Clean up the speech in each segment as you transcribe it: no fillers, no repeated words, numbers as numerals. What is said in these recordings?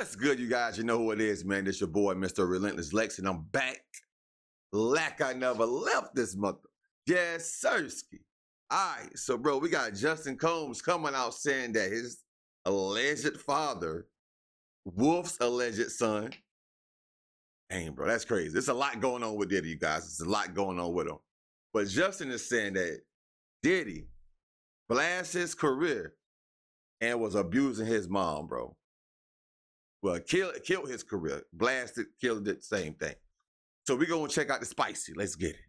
What's good, you guys? You know who it is, man. It's your boy, Mr. Relentless Lex, and I'm back like I never left this mother. Yes, Sirski. All right, so, bro, we got Justin Combs coming out saying that his alleged father, Wolf's alleged son, dang, bro, that's crazy. There's a lot going on with Diddy, you guys. There's a lot going on with him. But Justin is saying that Diddy blasted his career and was abusing his mom, bro. Well, killed his career. Blasted, killed it, same thing. So we're going to check out the spicy. Let's get it.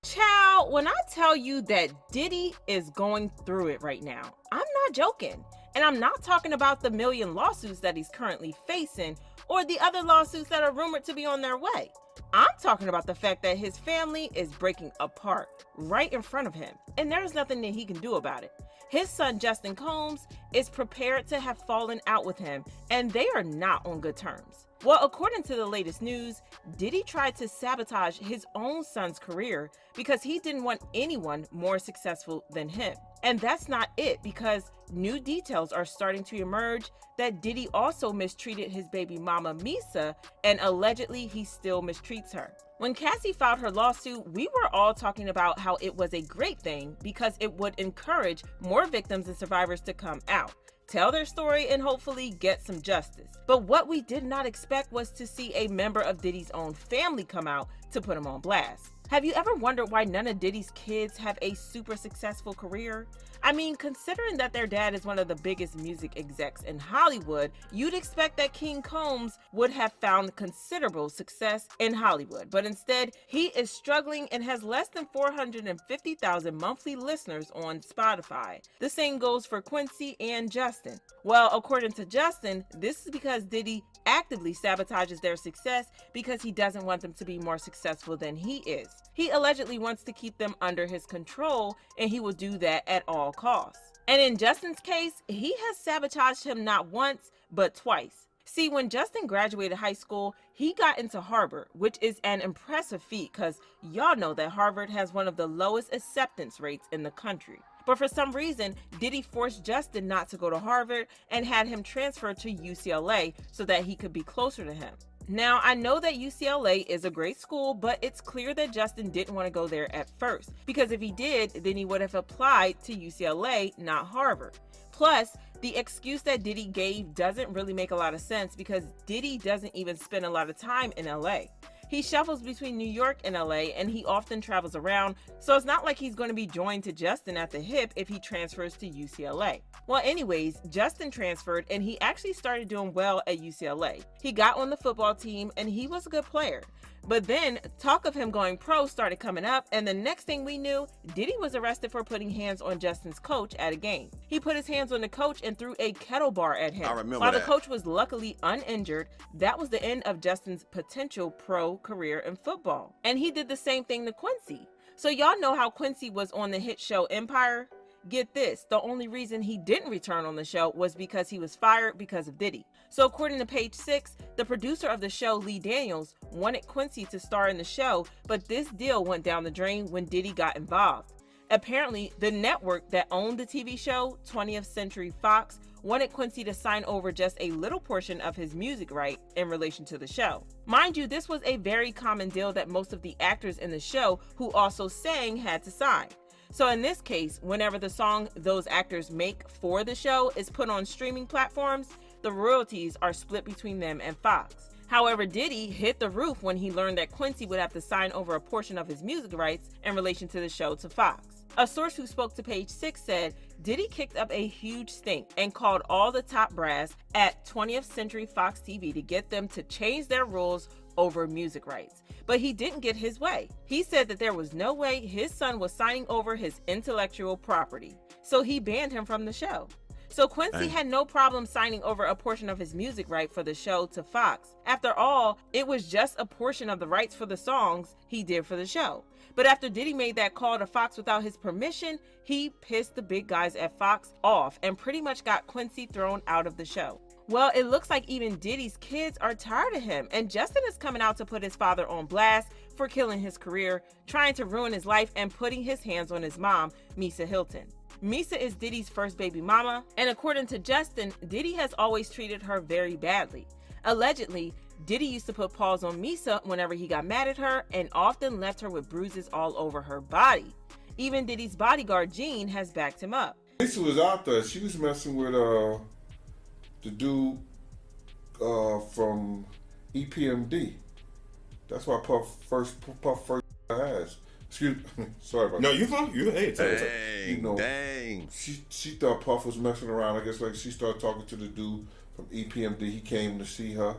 Child, when I tell you that Diddy is going through it right now, I'm not joking. And I'm not talking about the million lawsuits that he's currently facing or the other lawsuits that are rumored to be on their way. I'm talking about the fact that his family is breaking apart right in front of him, and there's nothing that he can do about it. His son, Justin Combs, is prepared to have fallen out with him, and they are not on good terms. Well, according to the latest news, Diddy tried to sabotage his own son's career because he didn't want anyone more successful than him. And that's not it, because new details are starting to emerge that Diddy also mistreated his baby mama Misa, and allegedly he still mistreats her. When Cassie filed her lawsuit, we were all talking about how it was a great thing because it would encourage more victims and survivors to come out, tell their story, and hopefully get some justice. But what we did not expect was to see a member of Diddy's own family come out to put him on blast. Have you ever wondered why none of Diddy's kids have a super successful career? I mean, considering that their dad is one of the biggest music execs in Hollywood, you'd expect that King Combs would have found considerable success in Hollywood. But instead, he is struggling and has less than 450,000 monthly listeners on Spotify. The same goes for Quincy and Justin. Well, according to Justin, this is because Diddy actively sabotages their success because he doesn't want them to be more successful than he is. He allegedly wants to keep them under his control, and he will do that at all costs. And in Justin's case, he has sabotaged him not once, but twice. See, when Justin graduated high school, he got into Harvard, which is an impressive feat because y'all know that Harvard has one of the lowest acceptance rates in the country. But for some reason, Diddy forced Justin not to go to Harvard and had him transfer to UCLA so that he could be closer to him. Now, I know that UCLA is a great school, but it's clear that Justin didn't want to go there at first, because if he did, then he would have applied to UCLA, not Harvard. Plus, the excuse that Diddy gave doesn't really make a lot of sense because Diddy doesn't even spend a lot of time in LA. He shuffles between New York and LA, and he often travels around, so it's not like he's going to be joined to Justin at the hip if he transfers to UCLA. Well, anyways, Justin transferred, and he actually started doing well at UCLA. He got on the football team, and he was a good player. But then, talk of him going pro started coming up, and the next thing we knew, Diddy was arrested for putting hands on Justin's coach at a game. He put his hands on the coach and threw a kettle bar at him. I remember While that. the coach was luckily uninjured, that was the end of Justin's potential pro career in football. And he did the same thing to Quincy. So y'all know how Quincy was on the hit show Empire? Get this, the only reason he didn't return on the show was because he was fired because of Diddy. So according to Page 6, the producer of the show, Lee Daniels, wanted Quincy to star in the show, but this deal went down the drain when Diddy got involved. Apparently, the network that owned the TV show, 20th Century Fox, wanted Quincy to sign over just a little portion of his music right in relation to the show. Mind you, this was a very common deal that most of the actors in the show who also sang had to sign. So in this case, whenever the song those actors make for the show is put on streaming platforms, the royalties are split between them and Fox. However, Diddy hit the roof when he learned that Quincy would have to sign over a portion of his music rights in relation to the show to Fox. A source who spoke to Page 6 said Diddy kicked up a huge stink and called all the top brass at 20th Century Fox TV to get them to change their rules over music rights. But he didn't get his way. He said that there was no way his son was signing over his intellectual property, so he banned him from the show. So Quincy had no problem signing over a portion of his music right for the show to Fox. After all, it was just a portion of the rights for the songs he did for the show. But after Diddy made that call to Fox without his permission, he pissed the big guys at Fox off and pretty much got Quincy thrown out of the show. Well, it looks like even Diddy's kids are tired of him, and Justin is coming out to put his father on blast for killing his career, trying to ruin his life, and putting his hands on his mom, Misa Hilton. Misa is Diddy's first baby mama, and according to Justin, Diddy has always treated her very badly. Allegedly, Diddy used to put paws on Misa whenever he got mad at her and often left her with bruises all over her body. Even Diddy's bodyguard, Gene, has backed him up. Lisa was out there. She was messing with the dude from EPMD. That's why Puff first has. Excuse me. Sorry about that. No, you fine. You hey, Dang, you know, dang. She thought Puff was messing around. I guess like she started talking to the dude from EPMD. He came to see her,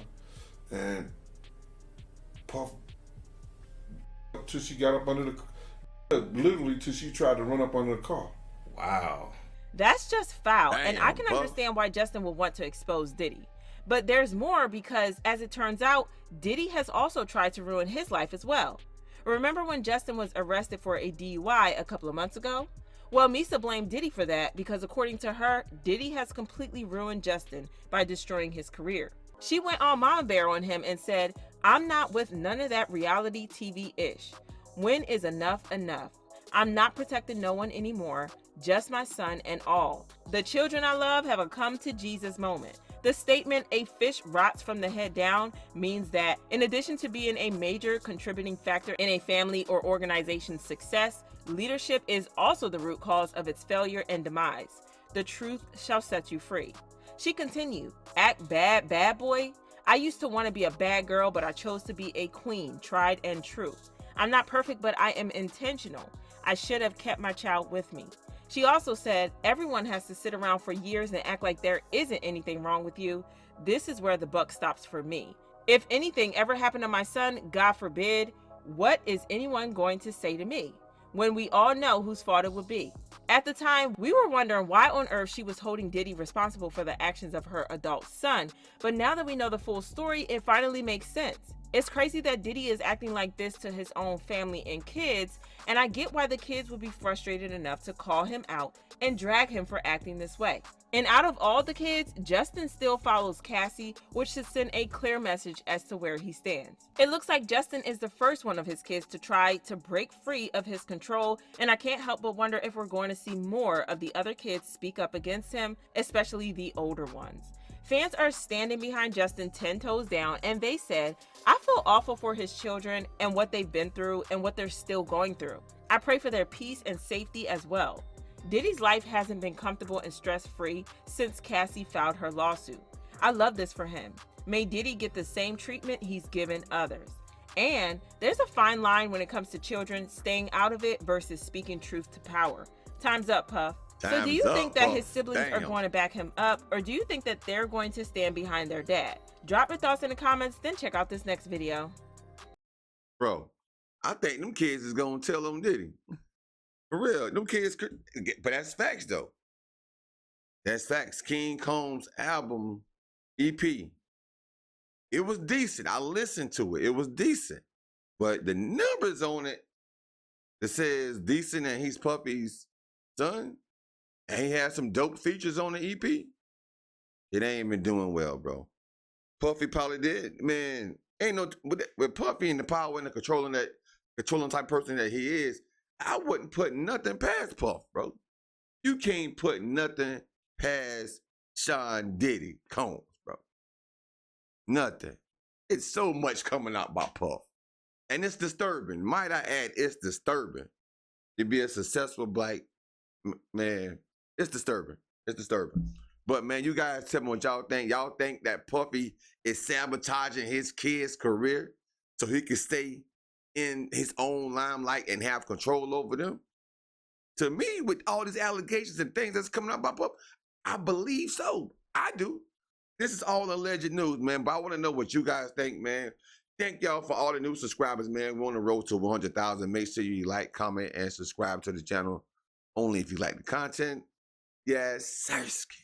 and Puff till she got up under literally till she tried to run up under the car. Wow. That's just foul, Damn, and I can Puff. understand why Justin would want to expose Diddy. But there's more, because as it turns out, Diddy has also tried to ruin his life as well. Remember when Justin was arrested for a DUI a couple of months ago? Well, Misa blamed Diddy for that because according to her, Diddy has completely ruined Justin by destroying his career. She went all mama bear on him and said, "I'm not with none of that reality TV-ish. When is enough enough? I'm not protecting no one anymore, just my son and all. The children I love have a come to Jesus moment." The statement, "a fish rots from the head down," means that in addition to being a major contributing factor in a family or organization's success, leadership is also the root cause of its failure and demise. The truth shall set you free. She continued, "Act bad, bad boy. I used to want to be a bad girl, but I chose to be a queen, tried and true. I'm not perfect, but I am intentional. I should have kept my child with me." She also said, "Everyone has to sit around for years and act like there isn't anything wrong with you. This is where the buck stops for me. If anything ever happened to my son, God forbid, what is anyone going to say to me? When we all know whose fault it would be." At the time, we were wondering why on earth she was holding Diddy responsible for the actions of her adult son, but now that we know the full story, it finally makes sense. It's crazy that Diddy is acting like this to his own family and kids, and I get why the kids would be frustrated enough to call him out and drag him for acting this way. And out of all the kids, Justin still follows Cassie, which should send a clear message as to where he stands. It looks like Justin is the first one of his kids to try to break free of his control, and I can't help but wonder if we're going to see more of the other kids speak up against him, especially the older ones. Fans are standing behind Justin 10 toes down, and they said, "I feel awful for his children and what they've been through and what they're still going through. I pray for their peace and safety as well." Diddy's life hasn't been comfortable and stress-free since Cassie filed her lawsuit. I love this for him. May Diddy get the same treatment he's given others. And there's a fine line when it comes to children staying out of it versus speaking truth to power. Time's up, Puff. So do you think that his siblings are going to back him up, or do you think that they're going to stand behind their dad? Drop your thoughts in the comments, then check out this next video. Bro, I think them kids is gonna tell them Diddy. For real, them kids could, but that's facts though. That's facts. King Combs' album, EP, it was decent. I listened to it. It was decent. But the numbers on it that says decent and he's Puffy's son, and he has some dope features on the EP, it ain't been doing well, bro. Puffy probably did. Man, ain't no, with Puffy and the power and the controlling type person that he is, I wouldn't put nothing past Puff, bro. You can't put nothing past Sean Diddy Combs, bro. Nothing. It's so much coming out by Puff. And it's disturbing. Might I add, it's disturbing to be a successful black man. It's disturbing. It's disturbing. But man, you guys tell me what y'all think. Y'all think that Puffy is sabotaging his kid's career so he can stay in his own limelight and have control over them? To me, with all these allegations and things that's coming out by Puff, I believe so. I do. This is all alleged news, man, but I want to know what you guys think, man. Thank y'all for all the new subscribers, man. We're on the road to 100,000. Make sure you like, comment, and subscribe to the channel only if you like the content. Yes, Sirski.